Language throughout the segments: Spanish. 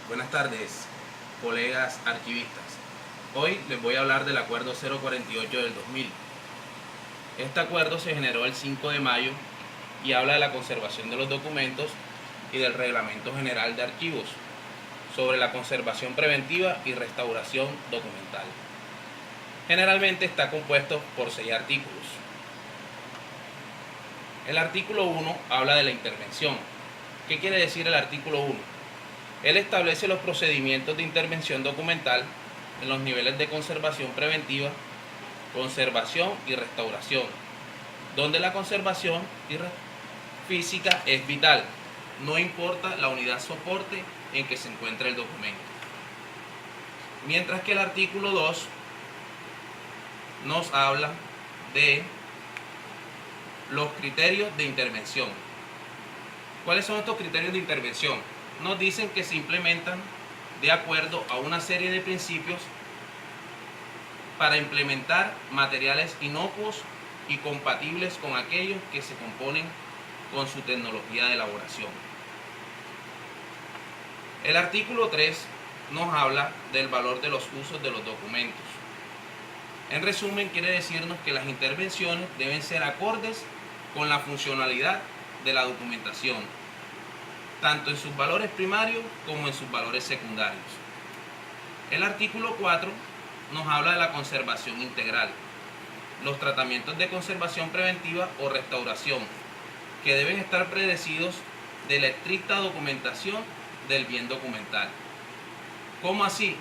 Buenas tardes, colegas archivistas. Hoy les voy a hablar del Acuerdo 048 del 2000. Este acuerdo se generó el 5 de mayo y habla de la conservación de los documentos y del Reglamento General de Archivos sobre la conservación preventiva y restauración documental. Generalmente está compuesto por 6 artículos. El artículo 1 habla de la intervención. ¿Qué quiere decir el artículo 1? Él establece los procedimientos de intervención documental en los niveles de conservación preventiva, conservación y restauración, donde la conservación física es vital, no importa la unidad soporte en que se encuentre el documento. Mientras que el artículo 2 nos habla de los criterios de intervención. ¿Cuáles son estos criterios de intervención? Nos dicen que se implementan de acuerdo a una serie de principios para implementar materiales inocuos y compatibles con aquellos que se componen con su tecnología de elaboración. El artículo 3 nos habla del valor de los usos de los documentos. En resumen, quiere decirnos que las intervenciones deben ser acordes con la funcionalidad de la documentación, tanto en sus valores primarios como en sus valores secundarios. El artículo 4 nos habla de la conservación integral, los tratamientos de conservación preventiva o restauración, que deben estar predecidos de la estricta documentación del bien documental. ¿Cómo así?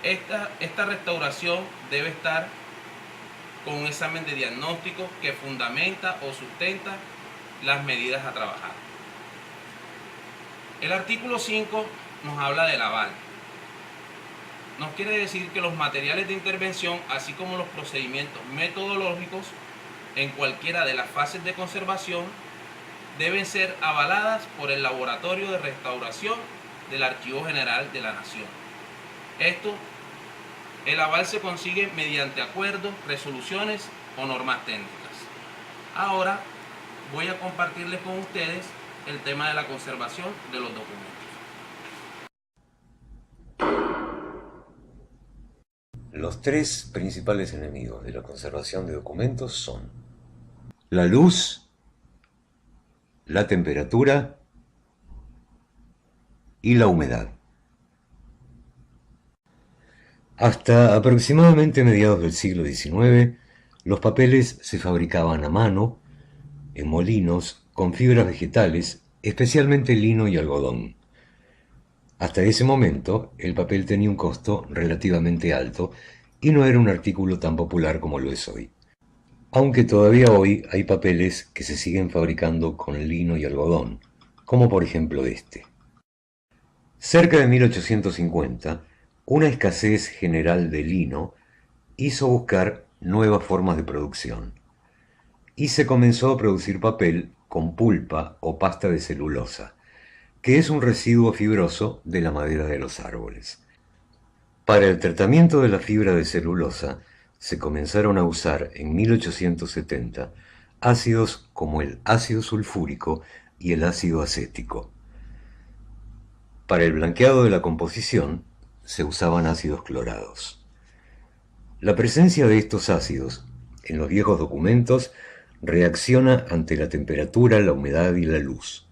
Esta restauración debe estar con un examen de diagnóstico que fundamenta o sustenta las medidas a trabajar. El artículo 5 nos habla del aval. Nos quiere decir que los materiales de intervención, así como los procedimientos metodológicos en cualquiera de las fases de conservación, deben ser avaladas por el Laboratorio de Restauración del Archivo General de la Nación. El aval se consigue mediante acuerdos, resoluciones o normas técnicas. Ahora voy a compartirles con ustedes el tema de la conservación de los documentos. Los tres principales enemigos de la conservación de documentos son la luz, la temperatura y la humedad. Hasta aproximadamente mediados del siglo XIX, los papeles se fabricaban a mano, en molinos, con fibras vegetales, especialmente lino y algodón. Hasta ese momento, el papel tenía un costo relativamente alto y no era un artículo tan popular como lo es hoy. Aunque todavía hoy hay papeles que se siguen fabricando con lino y algodón, como por ejemplo este. Cerca de 1850, una escasez general de lino hizo buscar nuevas formas de producción, y se comenzó a producir papel con pulpa o pasta de celulosa, que es un residuo fibroso de la madera de los árboles. Para el tratamiento de la fibra de celulosa se comenzaron a usar en 1870 ácidos como el ácido sulfúrico y el ácido acético. Para el blanqueado de la composición se usaban ácidos clorados. La presencia de estos ácidos en los viejos documentos reacciona ante la temperatura, la humedad y la luz,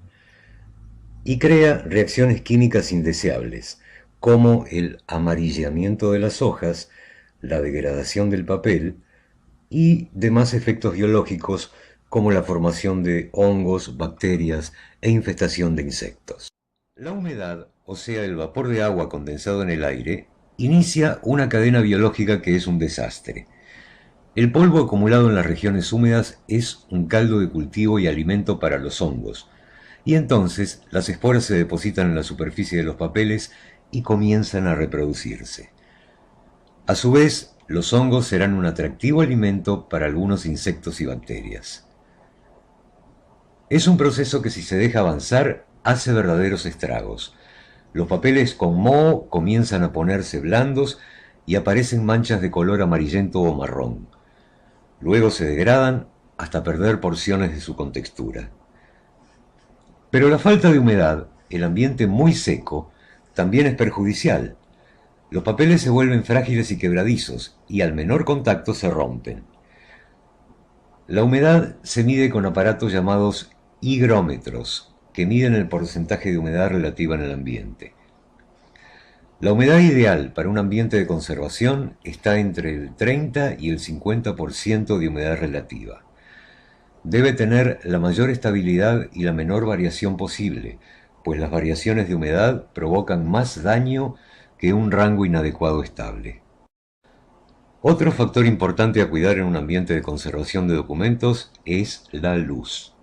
y crea reacciones químicas indeseables, como el amarilleamiento de las hojas, la degradación del papel y demás efectos biológicos como la formación de hongos, bacterias e infestación de insectos. La humedad, o sea, el vapor de agua condensado en el aire, inicia una cadena biológica que es un desastre. El polvo acumulado en las regiones húmedas es un caldo de cultivo y alimento para los hongos, y entonces las esporas se depositan en la superficie de los papeles y comienzan a reproducirse. A su vez, los hongos serán un atractivo alimento para algunos insectos y bacterias. Es un proceso que, si se deja avanzar, hace verdaderos estragos. Los papeles con moho comienzan a ponerse blandos y aparecen manchas de color amarillento o marrón. Luego se degradan hasta perder porciones de su contextura. Pero la falta de humedad el ambiente muy seco también es perjudicial. Los papeles se vuelven frágiles y quebradizos, y al menor contacto se rompen. La humedad se mide con aparatos llamados higrómetros, que miden el porcentaje de humedad relativa en el ambiente. La humedad ideal para un ambiente de conservación está entre el 30 y el 50% de humedad relativa. Debe tener la mayor estabilidad y la menor variación posible, pues las variaciones de humedad provocan más daño que un rango inadecuado estable. Otro factor importante a cuidar en un ambiente de conservación de documentos es la luz.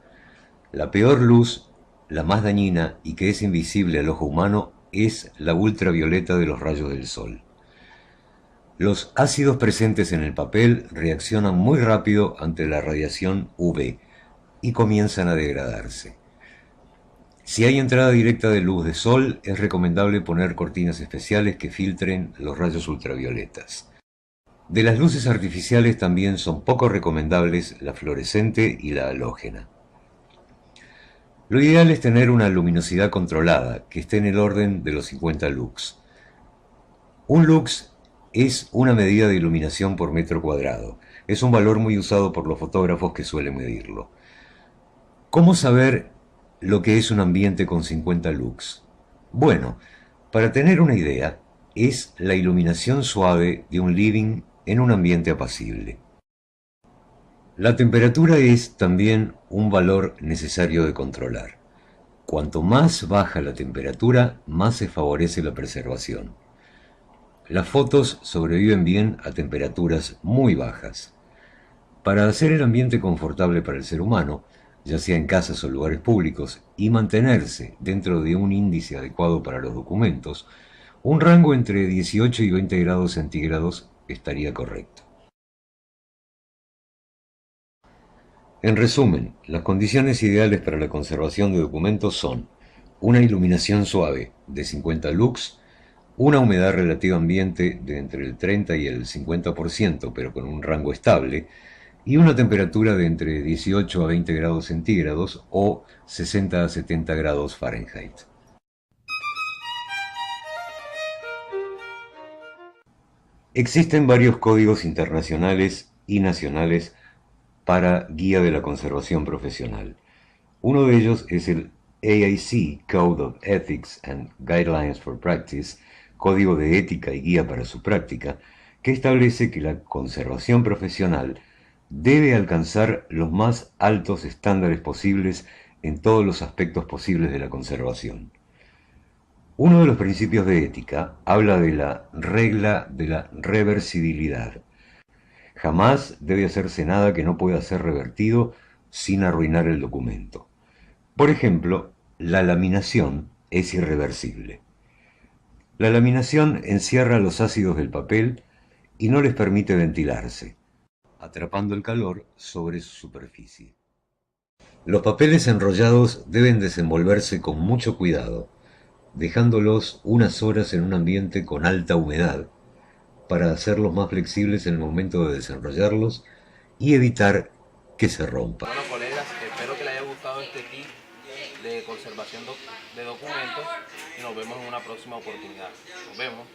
La peor luz, la más dañina y que es invisible al ojo humano, es la ultravioleta de los rayos del sol. Los ácidos presentes en el papel reaccionan muy rápido ante la radiación UV y comienzan a degradarse. Si hay entrada directa de luz de sol, es recomendable poner cortinas especiales que filtren los rayos ultravioletas. De las luces artificiales también son poco recomendables la fluorescente y la halógena. Lo ideal es tener una luminosidad controlada, que esté en el orden de los 50 lux. Un lux es una medida de iluminación por metro cuadrado. Es un valor muy usado por los fotógrafos que suelen medirlo. ¿Cómo saber lo que es un ambiente con 50 lux? Bueno, para tener una idea, es la iluminación suave de un living en un ambiente apacible. La temperatura es también un valor necesario de controlar. Cuanto más baja la temperatura, más se favorece la preservación. Las fotos sobreviven bien a temperaturas muy bajas. Para hacer el ambiente confortable para el ser humano, ya sea en casas o lugares públicos, y mantenerse dentro de un índice adecuado para los documentos, un rango entre 18 y 20 grados centígrados estaría correcto. En resumen, las condiciones ideales para la conservación de documentos son una iluminación suave de 50 lux, una humedad relativa ambiente de entre el 30 y el 50%, pero con un rango estable, y una temperatura de entre 18 a 20 grados centígrados o 60 a 70 grados Fahrenheit. Existen varios códigos internacionales y nacionales para guía de la conservación profesional. Uno de ellos es el AIC Code of Ethics and Guidelines for Practice, Código de Ética y Guía para su Práctica, que establece que la conservación profesional debe alcanzar los más altos estándares posibles en todos los aspectos posibles de la conservación. Uno de los principios de ética habla de la regla de la reversibilidad. Jamás debe hacerse nada que no pueda ser revertido sin arruinar el documento. Por ejemplo, la laminación es irreversible. La laminación encierra los ácidos del papel y no les permite ventilarse, atrapando el calor sobre su superficie. Los papeles enrollados deben desenvolverse con mucho cuidado, dejándolos unas horas en un ambiente con alta humedad, para hacerlos más flexibles en el momento de desenrollarlos y evitar que se rompan. Bueno, colegas, espero que les haya gustado este tip de conservación de documentos y nos vemos en una próxima oportunidad. Nos vemos.